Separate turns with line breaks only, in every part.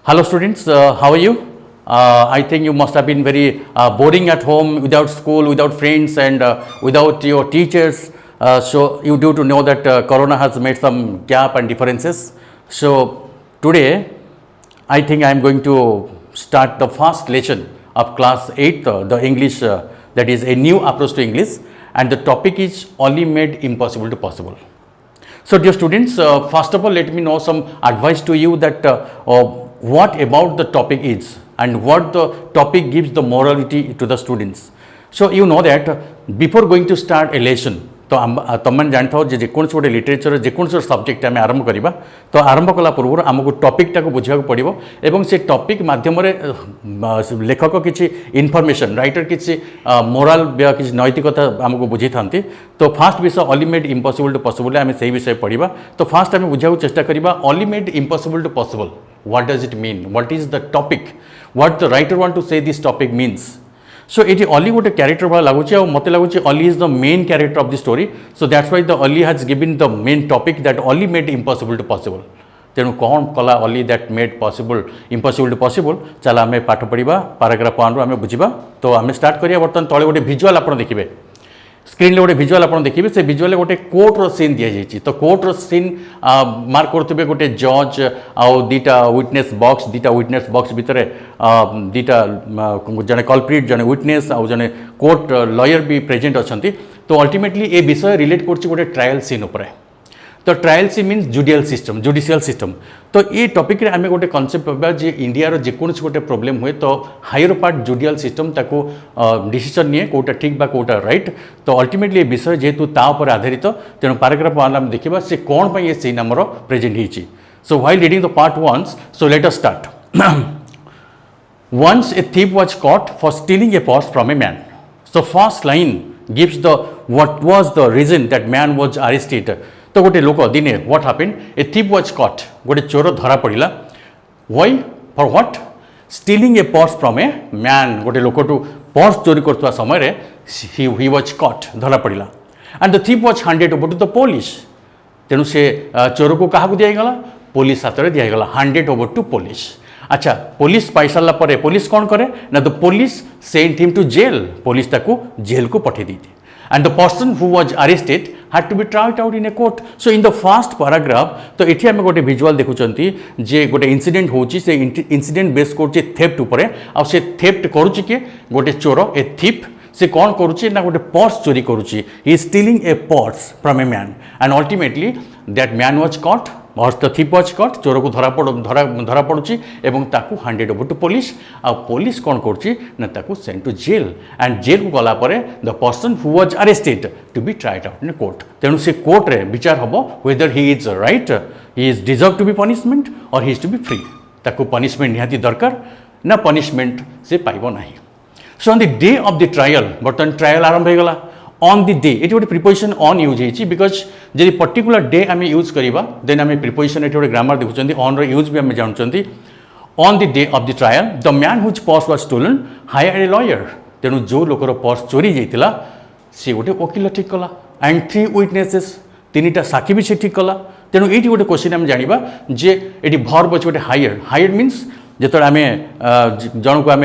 Hello students, how are you? I think you must have been very boring at home, without school, without friends and without your teachers. So you do to know that Corona has made some gap and differences. So today I think I am going to start the first lesson of class 8, the English, that is a new approach to English, and the topic is only made impossible to possible. So dear students, first of all let me know some advice to you that what about the topic is and what the topic gives the morality to the students. So you know that before going to start a lesson, तो तुम जान था जेकोसी गोटे literature जेकोसी subject आम आरंभ करवा तो आरंभ कला पूर्व आमको टॉपिकटा को बुझा पड़ो एवं से टॉपिक माध्यम लेखक किसी इनफॉरमेशन राइटर किसी मोराल किसी नैतिकता आमको बुझे था तो फास्ट विषय only made impossible to possible आम से विषय पढ़ा तो फास्ट आम बुझा चेष्टा करवा only made impossible to possible what does it mean what is the topic what the writer want to say this topic means. So it is only गोटे कैरेक्टर भाई लगुच मत लगुच only is the main character of the story, so that's why the only has given the main topic that only made impossible to possible. तेणु कौन कला only that made possible impossible to possible. चला आम पाठ पढ़ा paragraph 1 रु आम बुझा तो आम स्टार्ट करिया. बर्तमान तले गोटे विजुअल आप देखिए स्क्रीन रे गोटे विजुअल आप देखिए से विजुअल गोटे कोर्टर सीन दि जाइए तो कोर्टर सीन मार्क करुवे गोटे जज आउ दीटा विटनेस बॉक्स दीटा विटनेस बॉक्स भितर दीटा जने कल्प्रिट जने विटनेस आउ जने कोर्ट लॉयर भी प्रेजेंट अच्छा तो अल्टीमेटली ए विषय रिलेट कर गोटे ट्रायल सीन उपरे. तो ट्रायल सी मीन्स जुडिशियल सिस्टम तो ये टॉपिक रे आमे गोटे कॉन्सेप्ट पाबा जे इंडिया रो जेकोसी गोटे प्रॉब्लम हुए तो हायर पार्ट जुडिशियल सिस्टम ताको डिसीजन निये कोटा ठीक बा कोटा राइट. तो अल्टीमेटली ये विषय जेतु ता ऊपर आधारित तेणु पैराग्राफ 1 आम देखिबा से कोन पई ये सीन हमरो प्रेजेंट हिची. सो while reading the part 1 so let us start. Once a thief was caught for stealing a purse from a man. So first line gives the what was the reason that man was arrested. तो गोटे लोक दिने what happened A thief was cot गोटे चोर धरा पड़ा why for what stealing a purse from a man गोटे लोक टू पर्स चोरी करथुवा समय ही वाज कॉट धरा पड़ा and the thief was handed over to the police. तेणु से चोर को क्या दिगला पुलिस हाथ में दिगला हैंडेड ओवर टू पुलिस. अच्छा पुलिस पाई सारा पर पुलिस कौन करे ना the police sent him to jail police ताको जेल को पठे दी and the person who was arrested had to be tried out in a court. So in the first paragraph तो एठी आमे गोटे विजुअल देखुचंती जे गोटे इंसिडेंट होची से इंसिडेंट बेस करची थेफ्ट ऊपर आ से थेफ्ट करूची के गोटे चोर ए थीफ से कौन करूची ना गोटे पर्स चोरी करूची. He is stealing a purse from a man and ultimately that man was caught और द थीफ वाज कॉट चोर को धरा पड़ुची एवं ताकू हैंडेड ओवर टू पुलिस आ पुलिस कौन करूची ना ताकू send to jail and jail को गला परे the person who was arrested to be tried out in court. तेणु से कोर्ट रे विचार हबो whether he is right he is deserve to be punishment और he is to be free. ताकू पनिशमेंट निहाती दरकार ना पनिशमेंट से पाइबो नाही. So on the day of the trial बर्तन ट्रायल आरंभ हो गला ऑन द डे ये गोटे प्रिपोजिशन ऑन यूज होती बिकज जब पर्टिकुलर डे आम यूज करवा देन आम प्रिपोजिशन ये गोटे ग्रामर देखुं ऑन यूज भी आम जानते. On the day of the trial the man whose purse was stolen hired a lawyer. तेणु जो लोकर पर्स चोरी जाता सी गोटे वकिल ठीक कला एंड 3 विटनेसेस 3टा साक्षी भी सी ठीक कला. तेणु ये गोटे क्वेश्चन आम जाना जे ये भर्ब अच्छे गोटे हायर्ड मीन्स जो आम जन को आम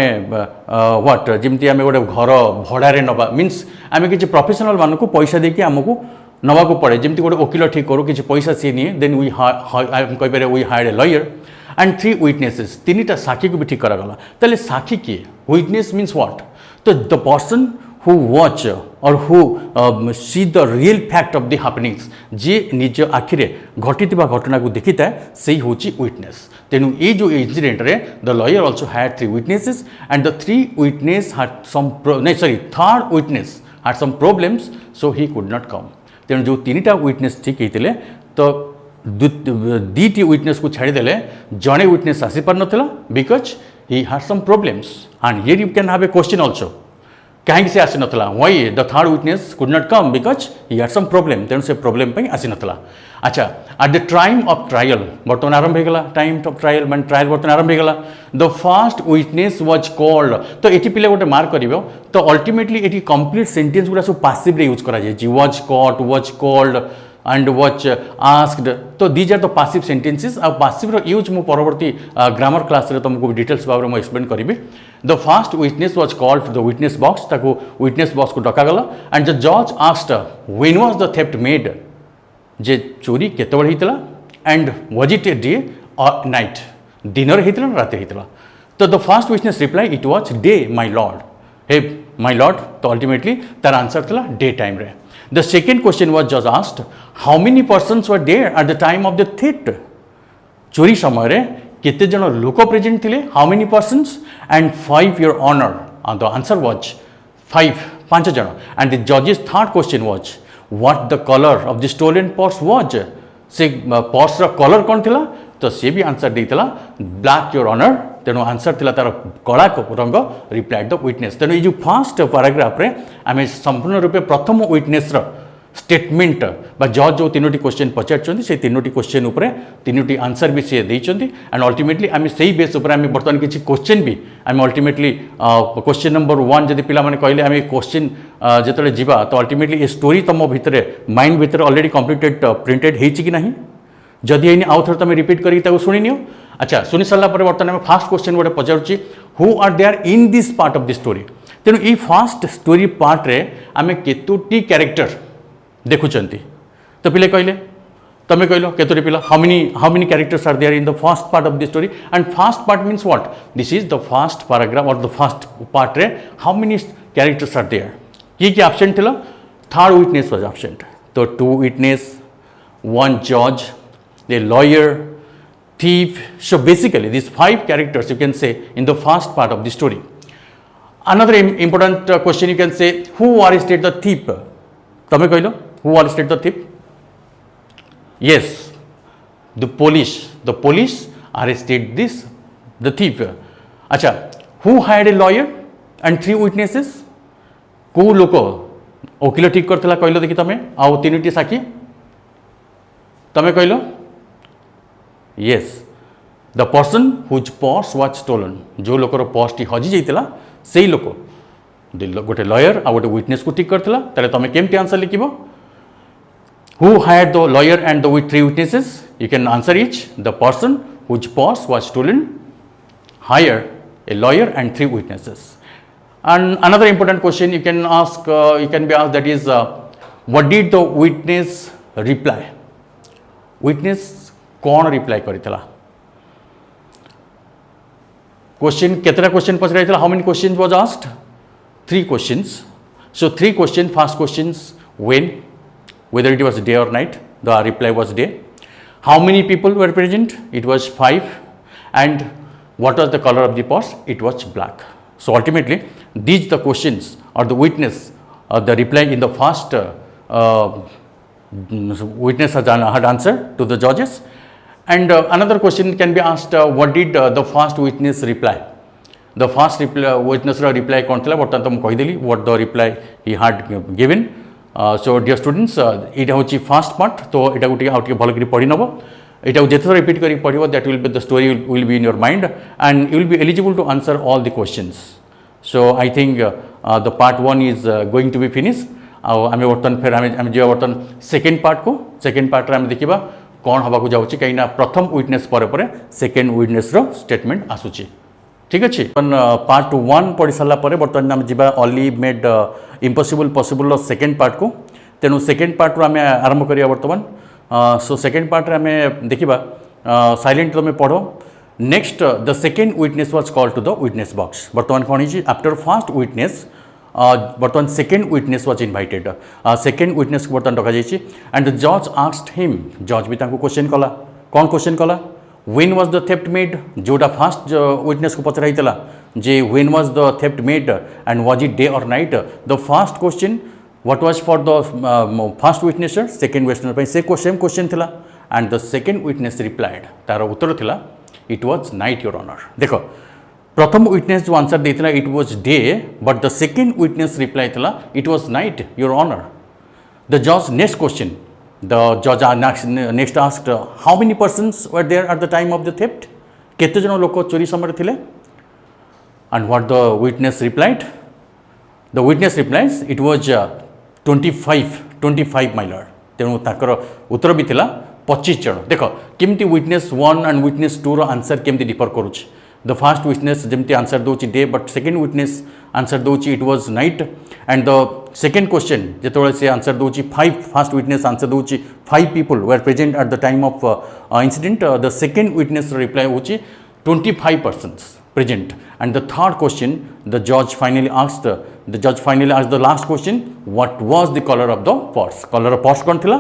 व्हाट जमी आम गोटे घर भड़ारे नवा मीन्स आम किसी प्रोफेशनल मान को पैसा देकी आमको नवा को पड़े जमी गोटे वकिल ठीक करूँ किसी पैसा सी नहीं देन वी कहीपर we hired a lawyer and 3 witnesses 3टा साक्षी को भी ठीक करागला. ताले साक्षी किए विटनेस मीन्स व्हाट तो the person who watch or who see the real fact of the happenings जे निज आखिरे घटी घटना को देखी था से होची विटनेस. तेणु ये जो इंसिडेंट रे the lawyer also had 3 witnesses and the 3 witness had some third witness had some problems so he could not come. तेणु जो 3टा विटनेस ठीक होते तो 2टी विटनेस को छाड़ीदे जड़े विटनेस आसी पार नाला because he had some problems and here you can have a question also कहीं से आसी नाला why the third witness could not come because he had some problem. तेणु से प्रॉब्लम पे आसी नाला. अच्छा at the time of trial बर्तमान आरंभ होगा टाइम ऑफ ट्रायल मैं ट्रायल बर्तमान आरंभ होगा the first witness was called. तो ये पिले गोटे मार्क कर तो अल्टीमेटली ये कंप्लीट सेंटेंस गुड़ा सब पासिव यूज करा was cot was called and was asked. So these are the passive sentences. Passive ro use mu paravarti grammar class re तुमको details भाव में explain करिबे. The first witness was called to the witness box. ताको witness box को डका गला and the judge asked when was the theft made. जे चोरी केते बळे हितला and was it a day or night. दिन रे हितला रात हितला. So the first witness replied it was day my lord. Hey my lord. तो ultimately तार answer थला day time रे. The second question was just asked, how many persons were there at the time of the theft? चोरी समय रे कितने जन लोक प्रेजेंट थिले? How many persons? And 5 your honor. And the answer was 5, 5 जन. And the judge's third question was, what the color of the stolen purse was? से purse रा कलर कौन थिला? तो से भी आंसर देइतला ब्लैक योर ऑनर. तेणु आंसर थिला तार कला रंग रिप्लाइड द विटनेस. तेणु ये जो फर्स्ट पैराग्राफ रे आम संपूर्ण रूपे प्रथम विटनेस स्टेटमेंट बा जज जो तीनोटी क्वेश्चन पचार से तीनोटी क्वेश्चन उपरे तीनोटी आंसर भी सी देइचंती एंड अल्टीमेटली आम से बेस उपर आम बर्तमान किसी क्वेश्चन भी आम अल्टीमेटली क्वेश्चन नंबर 1 जदि पिला माने कहले आम क्वेश्चन जेतले जीवा तो अल्टीमेटली ए स्टोरी तुम भितर माइंड भितर ऑलरेडी कंप्लीटेड प्रिंटेड हेछि कि नाही जदि एनी आउ थर तुम रिपीट करी ताको सुनि नियो. अच्छा सुनि सारा पर बर्तमान आम फास्ट क्वेश्चन गोटे पचारुछि who are there in this part of the story. तेणु ई फास्ट स्टोरी पार्ट रे आम केतोटी कैरेक्टर देखुचंती तो पिले कहले तमे कहलो केतोटी पिला how many characters are there in the first part of the story and first part means what this is the first paragraph और द फर्स्ट पार्ट रे how many characters are there की एब्सेंट थिला third witness was absent तो 2 witness 1 जज a lawyer thief. So basically these 5 characters you can say in the first part of the story. Another important question you can say who arrested the thief. तमे कहलो who arrested the thief? Yes, the police arrested the thief. अच्छा who hired a lawyer and 3 witnesses? को लोक वकील ठीक करथिला कहलो देखि तमे आउ तीनोटी साक्षी तमे कहलो yes the person whose purse was stolen जो लोकर पर्स टी हजि जाइतिला सेही लोक गोटे लॉयर आ गोटे विटनेस को ठीक करथिला ताले तमे केमती answer लिखिबो who hired the lawyer and the 3 witnesses you can answer each the person whose purse was stolen hired a lawyer and 3 witnesses. And another important question you can ask you can be asked that is what did the witness reply. Witness कौन reply करितला question केतरा question पचराइतला how many questions was asked 3 questions. So 3 questions. First questions when whether it was day or night the reply was day. How many people were present? It was 5. And what was the color of the purse? It was black. So ultimately these the questions or the witness the reply in the first witness had answered to the judges. And another question can be asked what did the first witness reply. The first witness reply कौन थिला बर्तमान तुम कहि देली what the reply he had given. So dear students इटा होची first part तो इटा गुटी out भल करी पढि नबो इटा जेते रिपीट करी पढिबो that will be the story will be in your mind and you will be eligible to answer all the questions. So I think the part 1 is going to be finished. आमे बर्तमान फेर आमे जे बर्तमान second part को second part रे आमे देखिबा कौन हवा को जाउची कहिना प्रथम विटनेस पर सेकेंड विटनेस रो स्टेटमेंट आसुची. ठीक अच्छे पार्ट 1 पढ़ी सारा पर बर्तमान आम जा only made impossible possible second part को तेणु सेकेंड पार्ट रू आम आरंभ करिया बर्तमान. सो सेकेंड पार्ट रे आम देखिबा साइलेंट तुम पढ़ो. Next the second witness was called to the witness box. बर्तमान कौन है आफ्टर फर्स्ट विटनेस बर्तमान second witness was invited. Second witness को बर्तमान डका जाइए एंड द जज आस्क्ड हिम. जज भी तांको क्वेश्चन कला कौन क्वेश्चन कला when was the theft made जोटा फर्स्ट विटनेस को पचराइतला जे when was the theft made and was it day or night. the first question what was for the first witness second witness पे से same question थिला and the second witness replied तार उत्तर थिला it was night your honor. देखो प्रथम witness जो answer देथिला it was day but the second witness reply थिला it was night your honor. the judge next question the judge next asked how many persons were there at the time of the theft. केते जन लोक चोरी समय थिले and what the witness replied. the witness replies it was 25 my lord. तेणु ताकर उत्तर भी थिला 25 जन देख केमती विटनेस 1 एंड विटनेस 2 रो आंसर केमती डिफर करूछ द फर्स्ट विटनेस जमती आंसर दोची day but second witness answer दोची it was night and the second question जेतोळे से आंसर दोची 5 फर्स्ट विटनेस आंसर दोची 5 people were present at the time of incident the second witness reply होची 25 persons present and the third question the judge finally asked the last question what was the color of the purse kon thila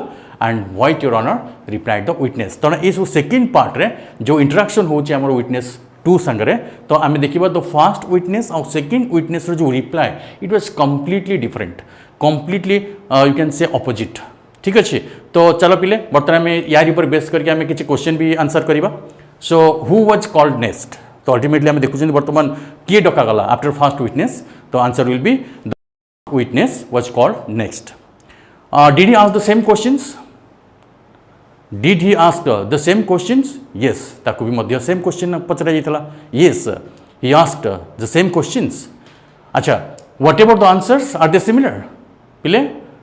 and white your honor replied the witness तो इस second part रे जो interaction होची हमर witness 2 संगरे तो आमे देखिबा the first witness और सेकंड विटनेस रो जो reply it was completely different completely you can say opposite ठीक अछि तो चलो पिले बर्तमान में यार ऊपर बेस करके हमें किछि क्वेश्चन भी आंसर करिबा so who was called next तो अल्टीमेटली आम देखुं बर्तमान किए डका गला आफ्टर फर्स्ट विटनेस तो answer will be the witness was called next did he ask the same questions did he ask the same questions yes ताको भी मध्य सेम क्वेश्चन पचरा जाइतला yes he asked the same questions अच्छा what about the answers are they similar पिले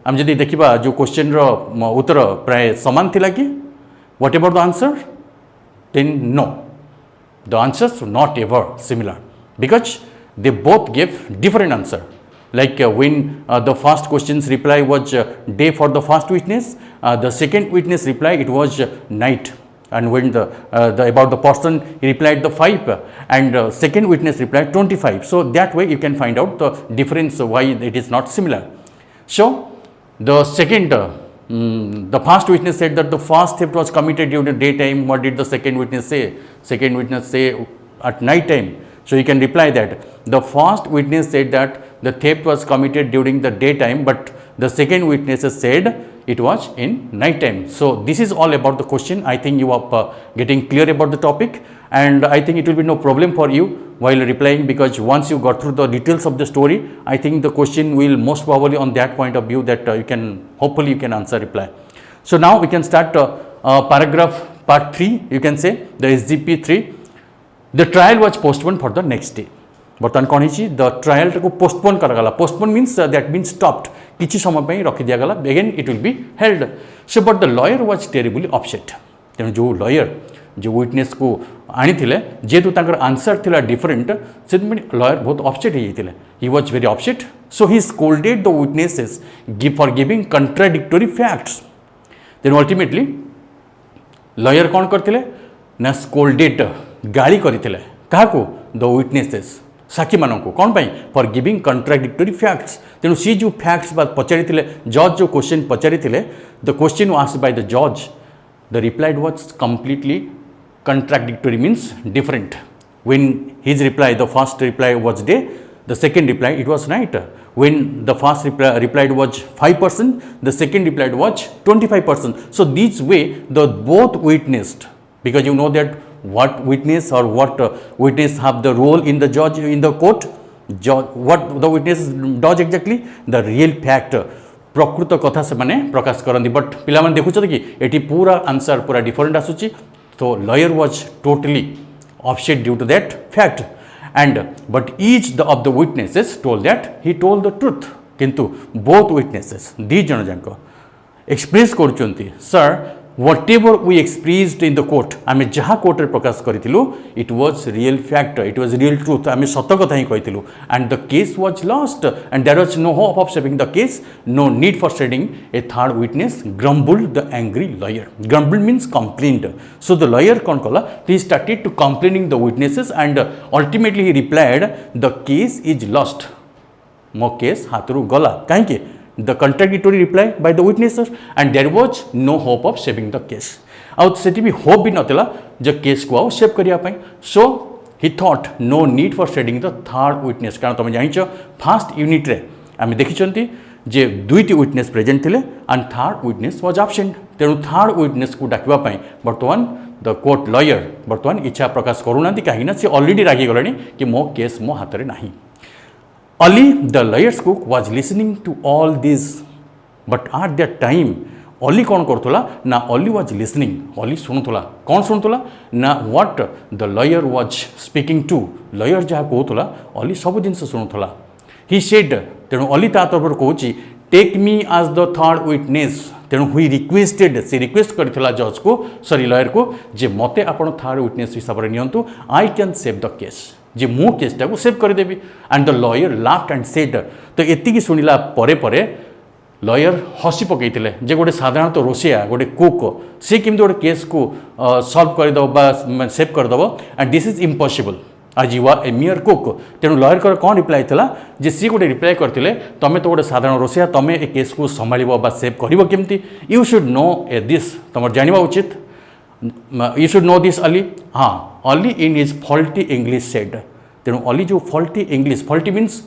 हम जदि देखिबा जो क्वेश्चन रो उत्तर प्राय समान थिला कि what about the answer then no the answers were not ever similar because they both gave different answer like when the first question's reply was day for the first witness the second witness reply it was night and when the about the person he replied the 5 and second witness replied 25 so that way you can find out the difference why it is not similar so the second the first witness said that the first theft was committed during the daytime. What did the second witness say? Second witness say at night time. So you can reply that the first witness said that the theft was committed during the daytime, but the second witness said it was in night time. So this is all about the question. I think you are getting clear about the topic, and I think it will be no problem for you while replying because once you got through the details of the story, I think the question will most probably on that point of view that you can hopefully you can answer reply. So now we can start paragraph part 3. You can say the SGP 3. The trial was postponed for the next day. बर्तमान कौन है the trial को postpone करागला postpone means that means stopped किसी समय पे रखी दिया again it will be held so but the lawyer was terribly upset तेणु जो लॉयर जो विटनेस को आनी जेहेतु तांकर आंसर थिला डिफरेंट से लॉयर बहुत अपसेट होते he was very upset so he scolded the witnesses for giving contradictory facts तेणु अल्टीमेटली लॉयर कौन करते ना स्कोल्डेड गाली करते क्या द विटनेसेस साक्षी मानक कौन पाई फॉर गिविंग कंट्राडिक्टोरी फैक्ट्स तेणु सी जो फैक्ट्स पचारि जज जो क्वेश्चन पचारि the question asked by the जज the replied was completely contradictory means different when his reply the first reply was day the second reply it was night when the first replied was 5% the second replied was 25% so this way the both witnessed because you know that what witness or what witness have the role in the judge in the court what the witness does exactly the real fact प्रकृत कथा से माने प्रकाश करती but पिला माने देखुछ कि eighty पूरा answer पूरा डिफरेंट आसुची तो lawyer was totally upset due to that fact and but each of the witnesses told that he told the truth किंतु both witnesses दी जन जाक एक्सप्रेस करुचंती sir whatever we expressed in the court आमे जहाँ court रे प्रकाश करितिलु it was real fact it was real truth आमे सत्य कथा ही कहितिलु and the case was lost and there was no hope of saving the case no need for sending a third witness grumbled the angry lawyer grumbled means complained so the lawyer kon kala he started to complaining the witnesses and ultimately he replied the case is lost mo case हाथरू गला काहे के the contradictory reply by the witnesses and there was no hope of saving the case out सेठी भी hope भी नतला जो case को आउ save करिया पई so he thought no need for sending the third witness कारण तुम जानिछ फर्स्ट यूनिट रे आमे देखिचंती जे दुईटी विटनेस प्रेजेंट थिले and third witness was absent तेणु थर्ड विटनेस को डाकिबा पई वर्तमान द कोर्ट लॉयर वर्तमान इच्छा प्रकाश करूनांती काहिना से ऑलरेडी रागी गलानी कि मो केस मो हाथ रे नाही Ali, the lawyer's cook, was listening to all this, but at that time, Ali कौन करतुला ना Ali was listening, Ali सुनुतुला कौन सुनुतुला ना what the lawyer was speaking to, lawyer जहाँ कहतुला Ali सब जिनसे सुनुतुला. He said, तेणु Ali ता तरफ कहूची, take me as the third witness, तेणु हुई रिक्वेस्टेड से रिक्वेस्ट करथिला जज को सॉरी लॉयर को जे मते आपण थर्ड विटनेस हिसाब रे नियंतु I can save the case जे मो केसटा को सेव कर देबी and the lawyer laughed and said तो एतिकी सुनिला परे परे लॉयर हसी पकईले जे गोटे साधारणतः तो रोसिया गोटे कुक सी केमती गोटे केस को सॉल्व करदेव सेव करदेव and this is impossible as you are a mere cook तेणु लॉयर कर कौन रिप्लाई था जे सी गोटे रिप्लाई करते तुम तो गोटे साधारण रोसिया तुम ए केस को संभाल सेव कर केमती you should know A this तुम जाना उचित you should know this Ali हाँ अली इन इज फॉल्टी इंग्लिश सेड तेणु अली जो faulty means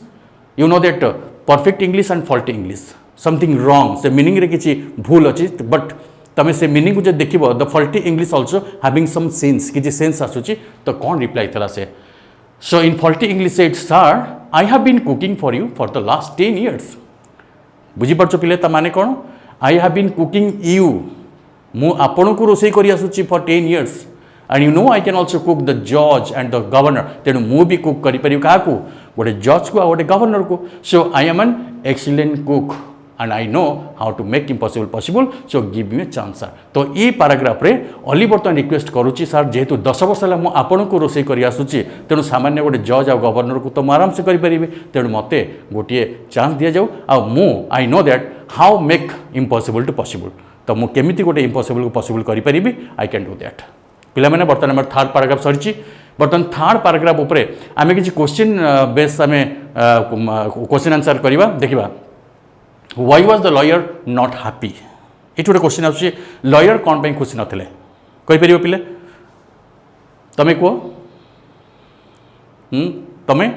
you know that perfect English and faulty English something wrong से मीनिंग रे किसी भूल अच्छी बट तुम से मीनिंग को जो देख the faulty English also having some sense किसी सेंस आसूची तो कौन रिप्लाई था से so in faulty English said sir I have been cooking for you for the last 10 years बुझीपार पिले माने कौन I have been cooking you मु आपण को रोसई कर आसूची for 10 years and you know I can also cook the जज एंड द गवर्नर तेणु मु भी कुक कर क्या गोटे जज को गोटे गवर्नर को so I am an excellent cook and I know how to make impossible possible so give me a chance sir तो ये पैराग्राफ रे अली बर्तमान रिक्वेस्ट करूची सर जेहेतु 10 वर्ष है मुझे आपण को रोसई कर आसूची तेणु सामान्य गोटे जज आ गवर्नर को तो आराम से करें तेणु मते गोटे चांस दि जाऊ I know that how make impossible to possible तो मुझे केमिति गोटे इम्पॉसिबल को पॉसिबल करी आई कैन डू दैट पिला माने बर्तमान आम थर्ड पैराग्राफ सरी बर्तमान थर्ड पैराग्राफ उपरे आम किसी क्वेश्चन बेस आम क्वेश्चन आंसर करवा देखा Why was the lawyer not happy? ये गोटे क्वेश्चन आस लॉयर कौन पे खुशी नथिले कहीपर पिले तमें कह तमें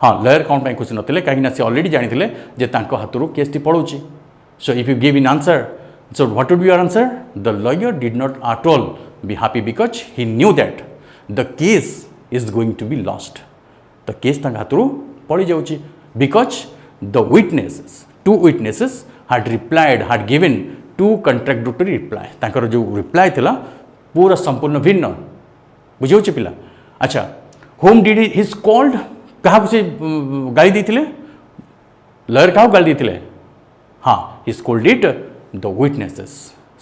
हाँ लॉयर कौन पे खुशी नथिले कहीं से ऑलरेडी जानी जे तांको हाथरू केस टी पड़ोची so if you give in answer so what would be your answer the lawyer did not at all be happy because he knew that the case is going to be lost the case तांको हाथरू पड़ी जाउची because the witnesses two witnesses had given two contradictory reply तांकर जो reply थिला पूरा संपूर्ण भिन्न बुझे पिला अच्छा होम डिड ही कॉल्ड क्या से गाली देथिले लॉयर क्या गाली देथिले हाँ ही स्कोल्डेड द विटनेसेस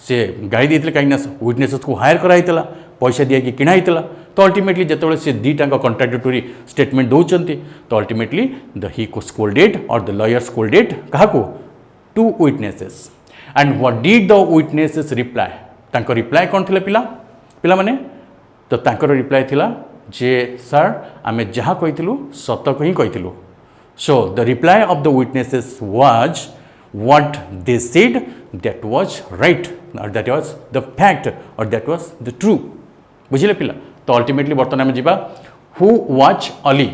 से गाली देथिले कहीं विटनेसेस को हायर कराइतला पैसा दिया कि किणा होता तो अल्टीमेटली जिते से दीटा कंट्राडिक्टोरी स्टेटमेंट दौरान तो अल्टीमेटली द ही को स्कोल्डेड और द लॉयर स्कोल्डेड क्या to witnesses and what did the witnesses reply reply कौन थी पिला पिला माने तो तांकर रिप्लाई थिला जे सर आमे जहाँ कही सत ही कही so the reply off the witnesses was what they said that was right or that was the fact or that was the true बुझिले पिला तो अल्टीमेटली बर्तमान आम जा हु वाच अली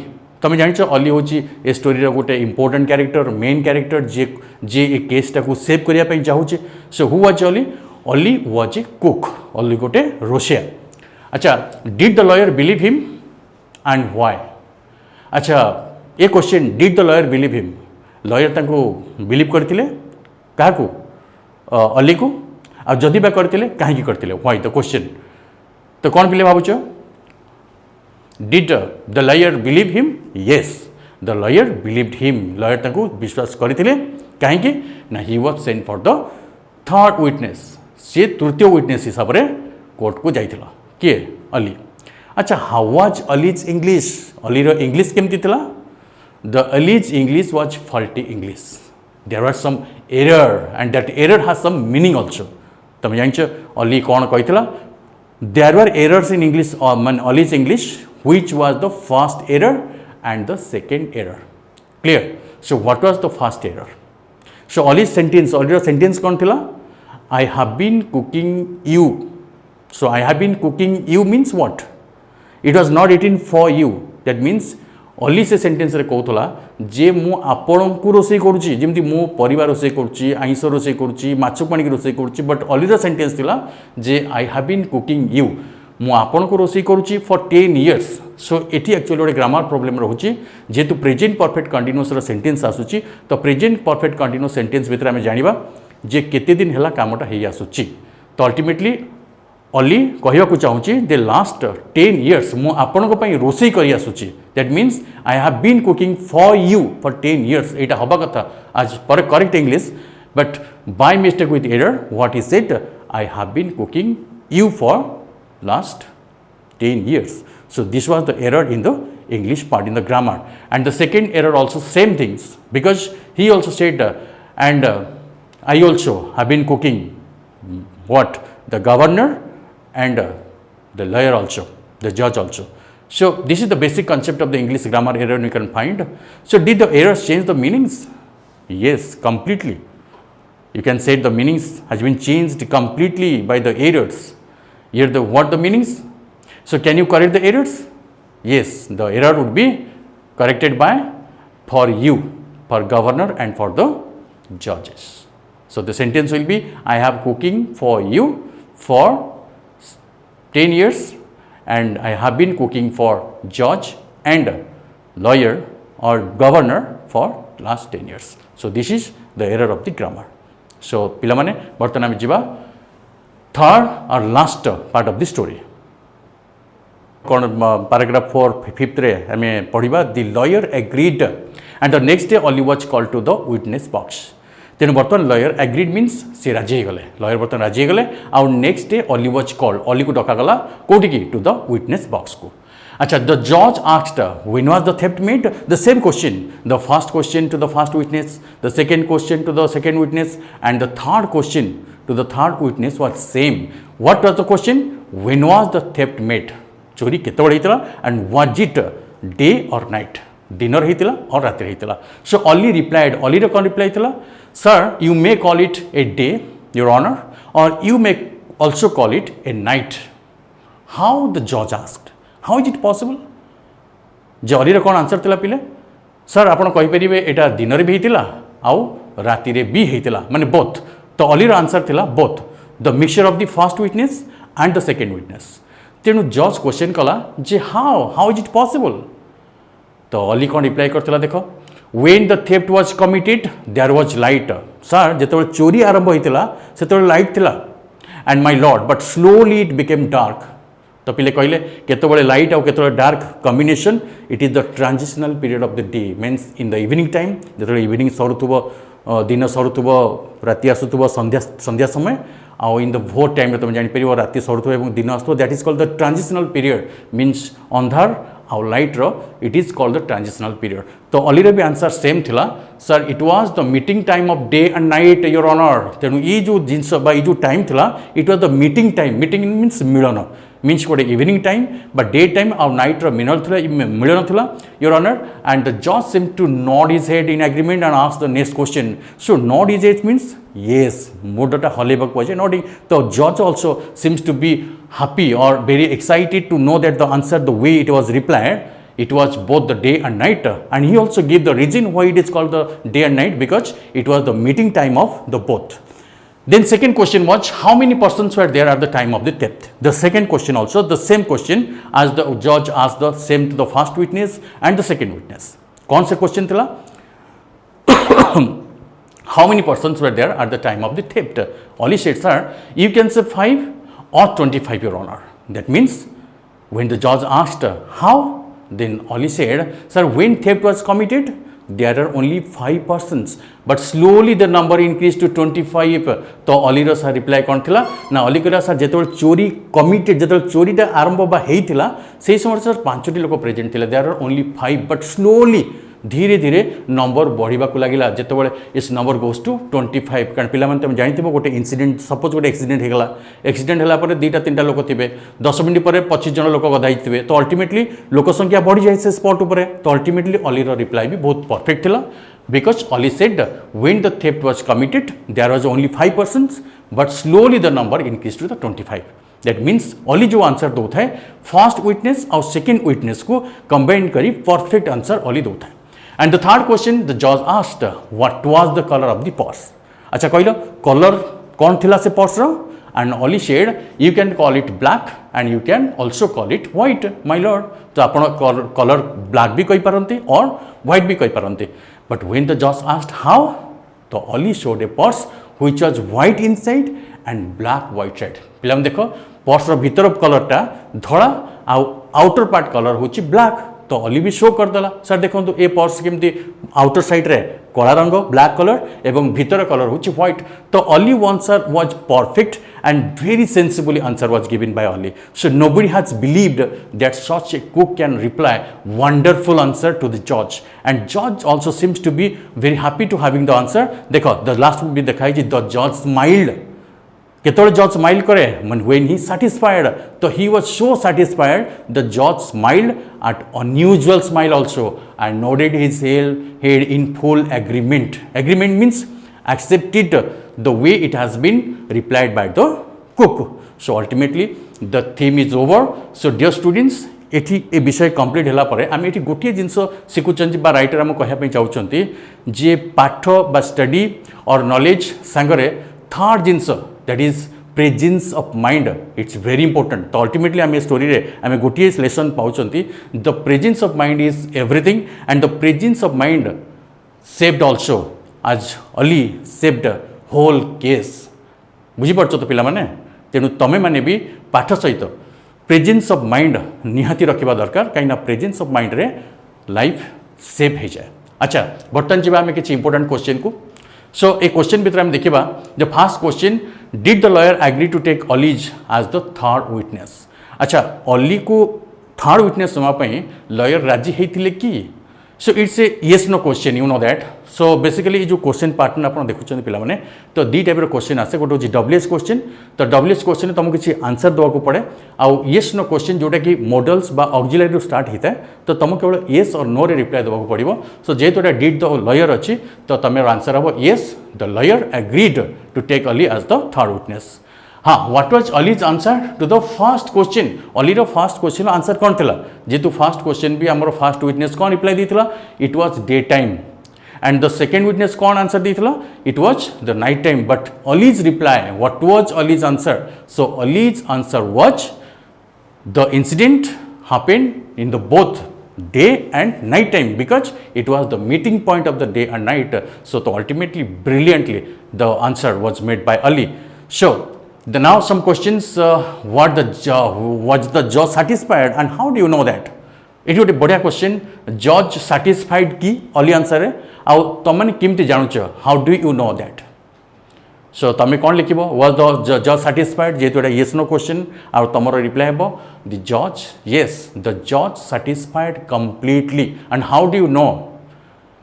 तुम जान अली हूँ ए स्टोरी गोटे इंपोर्टेंट कैरेक्टर मेन कैरेक्टर जे जे ए केसटा को सेव करने चाहूँचे so who was Ali was a cook Ali गोटे रोसिया अच्छा did the lawyer believe him and why अच्छा a question did the lawyer believe him lawyer तांको बिलीव करते क्या अली को आ जदि बा करते कहीं करते व्हाई द क्वेश्चन तो कौन पिले भावुच did the lawyer believe him yes the lawyer believed him lawyer तांको विश्वास करते कहीं ना he was sent for the third witness सी तृतीय विटनेस हिसाब से कोर्ट को जाइथिला किए अली अच्छा हाउ वाज अलीज इंग्लिश अलीर इंग्लिश केमती थिला the Ali's English was faulty English. There was some error and that error has some meaning also. तुम जान अली कौन कही there were errors in English Ali's English which was the first error and the second error. Clear? So what was the first error? So Ali's sentence कौन थिला I have been cooking you. So I have been cooking you means what? It was not eaten for you. That means Ali से sentence रे कहूला जे मु आपण को रोसई करुच्ची जमी मो परिवार रोसई करुच्ची आइंस रोसई करुच्ची माछ पाणी रोसई करुच्ची बट अलीर सेंटेन्स थिला जे I have been cooking you मु आपण को रोसई करुच्ची फॉर 10 years सो एटी एक्चुअली गोटे ग्रामर प्रोब्लेम रोचे जेहेतु प्रेजेंट परफेक्ट कंटिन्यूअस सेंटेन्स आसूची तो प्रेजेंट परफेक्ट कंटिन्यूअस सेंटेन्स भितर आम जाना जे केते दिन है कामटा हो आसूची तो अल्टीमेटली अली कहवाक चाहूँगी दे लास्ट 10 years मु आपण रोसई कर आसूची that means I have been cooking for you for 10 years यहाँ हवा कथा आज पर correct English but by mistake with error, what he said, I have been cooking you for last 10 years. So this was the error in the English part, in the grammar. And the second error also same things, because he also said, I also have been cooking what? The governor and the lawyer also, the judge also. So this is the basic concept of the English grammar error we can find. So did the errors change the meanings? Yes, completely. You can say the meanings has been changed completely by the errors. Here the what the meanings? So can you correct the errors? Yes, the error would be corrected by for you, for governor and for the judges. So the sentence will be, I have cooking for you for 10 years and I have been cooking for judge and lawyer or governor for last 10 years. So this is the error of the grammar. So pilamane bartan ame jiba third or last part of the story. Paragraph 4 5th re ame padiba, the lawyer agreed and the next day Oli was called to the witness box. तेणु बर्तमान lawyer agreed means सी राजी हो गले, lawyer बर्तमान राजी हो गले आउ next day Ali was called, Ali को डका गला कोठी की टू द विटनेस बॉक्स को. अच्छा, द जज asked when was the theft made, the same question, the first question to the first witness, the second question to the second witness and the third question to the third witness was same. What was the question? When was the theft made, चोरी केतेबेले हितला and was it day or night, डिनर हितला और रात हितला. So Oli replied, Oli रे कोन रिप्लाई हितला, Sir, you may call it a day, Your Honor, or you may also call it a night. How? The judge asked. How is it possible? जे अली कौन answer थिला पिले, sir आपण कहि परिबे एटा दिन रे भी हितला आउ राति रे भी हितला, माने बोथ. तो अली आंसर थिला both, the mixture of the first witness and the second witness. तेणु जज क्वेश्चन कला जे हाउ इज इट पॉसिबल. तो अली कौन रिप्लाई करथिला देखो, when the theft was committed there was light. Sir, जेतबे चोरी आरंभ होइतिला सेतबे लाइट थिला and my lord, but slowly it became dark. तो पिले कहले केतबे लाइट और केतबे dark combination, it is the transitional period of the day, means in the evening time, जेतबे इवनिंग सरुथुबो, दिन सरुथुबो, राति आसुथुबो, संध्या समय, और इन द भोर टाइम रे तुम जानि परिबो राति सरुथुबो एवं दिन आसुथुबो, that is called the transitional period, means अंधार और लाइट रो, it is called the transitional period. तो अली रे भी आंसर सेम थिला, sir it was the meeting time of day and night your honour. तेणु ये जो जिनस बा ये जो टाइम थिला, it was the meeting time. Meeting means मिलन, मीन्स गोटे evening time but day time और नाइट रो मिलन थिला योर ऑनर. एंड द जज seem to nod his head in agreement and ask the next question. So nod his head means yes, मुडटा हलेबक was nodding. So judge also seems to be happy or very excited to know that the answer, the way it was replied, it was both the day and night, and he also gave the reason why it is called the day and night, because it was the meeting time of the both. Then second question was, how many persons were there at the time of the theft? The second question also the same question as the judge asked the same to the first witness and the second witness. कौन सा question थिला? How many persons were there at the time of the theft? Oli said, sir, you can say 5 or 25, your honor. That means when the judge asked how, then Oli said, sir, when theft was committed, there are only 5 persons, but slowly the number increased to 25. तो Oli रो sir reply कौन थिला ना, Oli कहला sir जेतबेले चोरी committed, जेतबेले चोरीटा आरंभ बा हेइथिला सेही समय सर 5टी लोक प्रेजेंट थिले, there are only 5, but slowly धीरे धीरे नंबर बढ़िबा को लागिला. जेतबेले इस नंबर गोस टू 25, कारण पिला माने तुम जानिथिबो गोटे इंसिडेंट, सपोज गोटे एक्सीडेंट हेगला, एक्सीडेंट हला परे 2-3टा लोक थिबे, 10 मिनिट परे 25 जन लोक गदाई थिबे, तो अल्टीमेटली लोक संख्या बढ़ी जाय से स्पॉट ऊपर. तो अल्टीमेटली ऑली रो रिप्लाई भी बहुत परफेक्ट थिला, because Ali said when the theft was committed there was only 5 persons but slowly the number increase to the 25. That means Ali जो आंसर दौथा है फर्स्ट विटनेस और सेकेंड विटनेस को कंबाइन करी परफेक्ट आंसर ऑली दौथा है. And the third question, the judge asked, what was the color of the purse? अच्छा कहलो कलर कौन थिला से पर्स रो? And Oli said, you can call it black and you can also call it white, my lord. तो आपण colour black भी कहि पारंती और व्हाइट भी कहि पारंती. But when the judge asked how, तो Oli showed a purse which was white inside and black white side. पिलाम देखो purse रो भीतर कलरटा धड़ा आ आउटर पार्ट कलर होची ब्लैक. तो अली भी शो करदेला सर देखो ए पर्स केमती आउटर साइड रे कला रंग ब्लैक कलर एवं भीतर कलर हूँ व्हाइट तो Ali answer was perfect and very sensibly answer was given by Ali. So nobody has believed that such a cook can reply wonderful answer to the judge, and judge also seems to be very happy to having the answer. देखो the last will be दिखाई जी the judge smiled. केतोले judge smile करे when he satisfied, so he was so satisfied the judge smiled at unusual smile also and nodded his head in full agreement. Agreement means accepted the way it has been replied by the cook. So ultimately the theme is over. So dear students, एठी ए विषय complete होला परे आम एठी गोटे जिनस शिखुचंती बा writer आम कहया पे चाहउचंती जे पाठ बा स्टडी और नॉलेज संगरे थर्ड जिनस that is presence of mind it's very important. तो अल्टीमेटली आम स्टोरी रे आम गोटे लेसन पाउचंती the presence of mind is everything and the presence of mind saved also आज अली सेव्ड होल केस. बुझीपार तो पिला तेणु तमें मैंने भी पाठ सहित प्रेजेंस ऑफ माइंड निहाती रखा दरकार कहीं प्रेजेंस ऑफ माइंड रे लाइफ सेव हो जाए. अच्छा बर्तमान जी आम किसी इंपोर्टेंट क्वेश्चन को. सो ए क्वेश्चन भितर आम देखा the first question did the lawyer agree to take Oli's as the third witness. अच्छा अली को थर्ड विटनेस देवाई लॉयर राजी होते कि. So it's a yes no question you know that. So basically जो क्वेश्चन पार्टन आप देखुं पे तो दी टाइप क्वेश्चन आसे गोटे हूँ डब्ल्यूएच क्वेश्चन. तो डब्ल्यूएच क्वेश्चन तुमको किसी आंसर देवाक पड़े आउ येस नो क्वेश्चन जोटा कि मॉडल्स बा ऑक्सिलरी स्टार्ट होता है तो तुम केवल येस और नो रे रिप्लाई देवाक पड़ो. सो जेहेतु डिड द लॉयर अच्छी तो तुम आंसर हम yes the lawyer agreed to take Ali as the third witness. हाँ what was Ali's answer to the first question. अलीर फर्स्ट क्वेश्चन आंसर कौन थी जेहेतु फर्स्ट क्वेश्चन भी आम फर्स्ट विटनेस कौन रिप्लाई देता it was day time and the second witness कौन आंसर देता it was the night time. But Ali's reply, what was Ali's answer? So Ali's answer was the incident happened in the both day and night time because it was the meeting point of the day and night. So ultimately brilliantly the answer was made by Ali. So now some questions was the judge satisfied and how do you know that? ये गोटे बढ़िया question जज satisfied कि Ali answer है आउ तुम मैंने केमती जानूच how do you know that. So तुम कौन लिख वाज द जज साटिस्फाइड जेहेतु ये येस नो क्वेश्चन आउ तुम रिप्लाई हे द जज येस द जज satisfied completely. And how do you no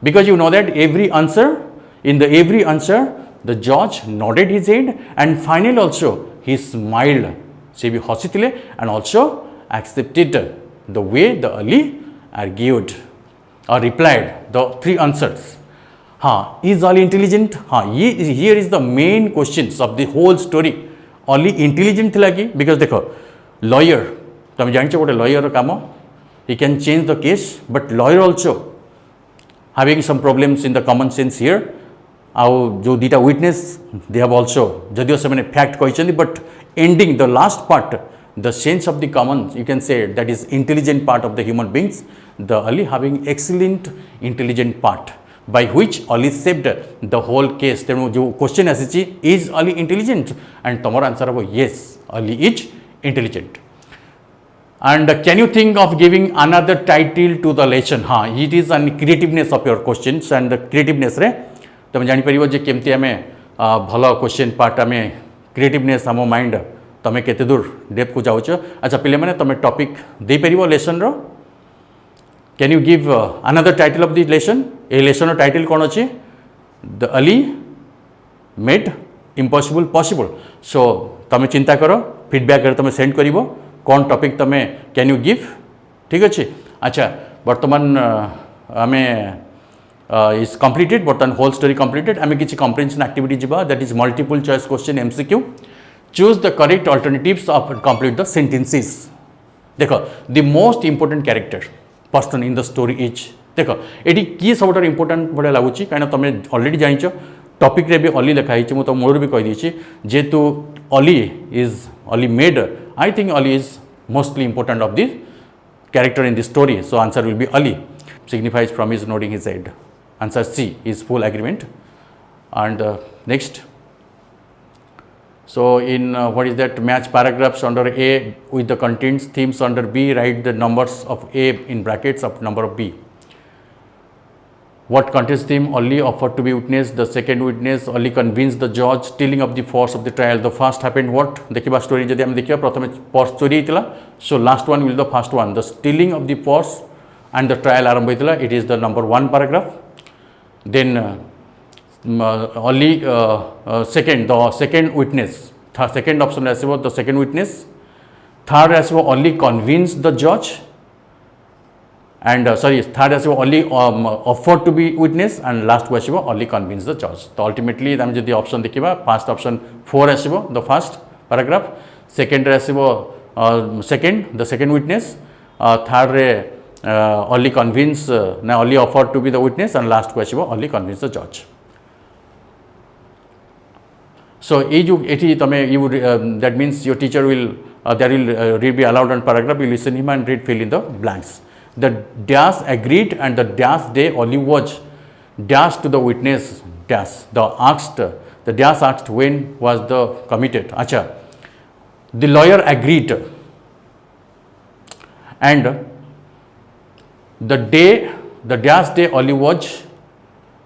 because you know that every answer in the every answer the जज nodded his head and finally also he smiled. से भी हसी and also accepted the way the Ali argued or replied the three answers. Is Ali intelligent? Here is the main questions of the whole story. Ali intelligent थी कि because देखो lawyer तुम जानते गोटे lawyer काम he can change the case but lawyer also having some problems in the common sense here. आउ जो दीटा witness they have also जदिव से मैंने fact कहते but ending the last part the sense of the common you can say that is intelligent part of the human beings the Ali having excellent intelligent part by which Ali saved the whole case. तेणु जो question आसी is Ali intelligent and तुम answer हम yes Ali is intelligent. And can you think of giving another title to the lesson? It is an creativeness of your questions and creativeness रे तुम जानी परिबो जे केमती हमें भलो क्वेश्चन पार्ट हमें creativeness हम माइंड तुम केते दूर डेप्थ को जाऊच. अच्छा पिले मैंने तुम टॉपिक दे परिबो लेसन रो. Can you give another title of the lesson. ए लेसन रो टाइटल कौन अच्छी the Ali made impossible possible. So तुम चिंता करो फीडबैक तुम सेंड करिवो कौन टॉपिक तुम कैन यू गिव. ठीक अच्छे. अच्छा बर्तमान आम इज कंप्लीटेड बर्तमान होल स्टोरी कंप्लीटेड. आम किसी कंप्रिहेंशन एक्टिविटी जीवा that is multiple choice question MCQ. Choose the correct alternatives of and complete the sentences. देखो the most important character person in the story is देखो ये किए सब important भाया लगुच कहीं तुम अलरेडी जाच टॉपिक रे भी अली लिखाई मुझे तो मूल भी कहीदी जेहेतु Ali is Ali made I think Ali is mostly important of the character in the story. So answer will B Ali signifies from his nodding his head. Answer C is full agreement. And next So in what is that, match paragraphs under A with the contents themes under B, write the numbers of A in brackets of number of B. What contains theme only offered to be witnessed, the second witness only convinced the judge, telling of the force of the trial. The first happened what? देखिबा story जदि हम देखिबा प्रथमे purse चोरी हेतिला, so last one will be the first one, the stealing of the purse and the trial आरंभ हेतिला. It is the number 1 paragraph. Then only second, the second witness, second option आसीबो the second witness. Third आसीबो only convince the judge, and third आसीबो only offered to be witness, and last को आसीबो only convince the judge. So ultimately हम जदि option देखिबा, first option 4 आसीबो the first paragraph, second रे आसीबो second the second witness, third रे only convince ना only offered to be the witness, and last को आसीबो only convince the judge. So that means your teacher will there will read be allowed on paragraph, you listen him and read, fill in the blanks. The dash agreed and the dash day only was dash to the witness dash. The dash asked when was the committed. Acha. The lawyer agreed, and the dash day only was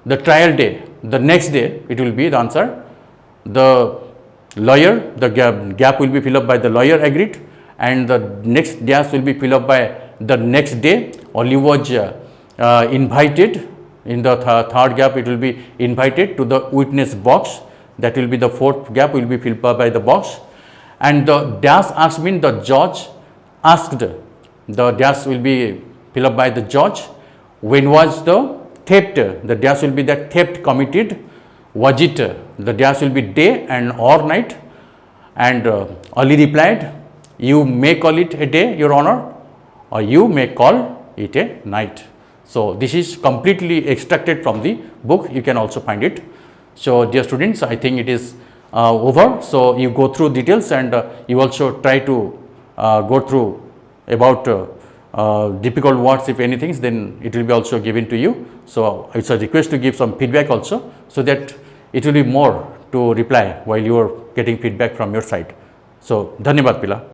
the trial day. The next day it will be the answer. The lawyer, the gap will be filled up by the lawyer agreed, and the next dash will be filled up by the next day. Only was invited. In the third gap it will be invited to the witness box. That will be the fourth gap will be filled up by the box. And the dash asked means the judge asked. The dash will be filled up by the judge. When was the theft? The dash will be the theft committed. Was it? The dash will be day and or night. And Ali replied, you may call it a day, your honor, or you may call it a night. So this is completely extracted from the book. You can also find it. So dear students, I think it is over. So you go through details, and you also try to go through about difficult words, if anything, then it will be also given to you. So it's a request to give some feedback also, so that it will be more to reply while you are getting feedback from your side. So dhanyabad pila.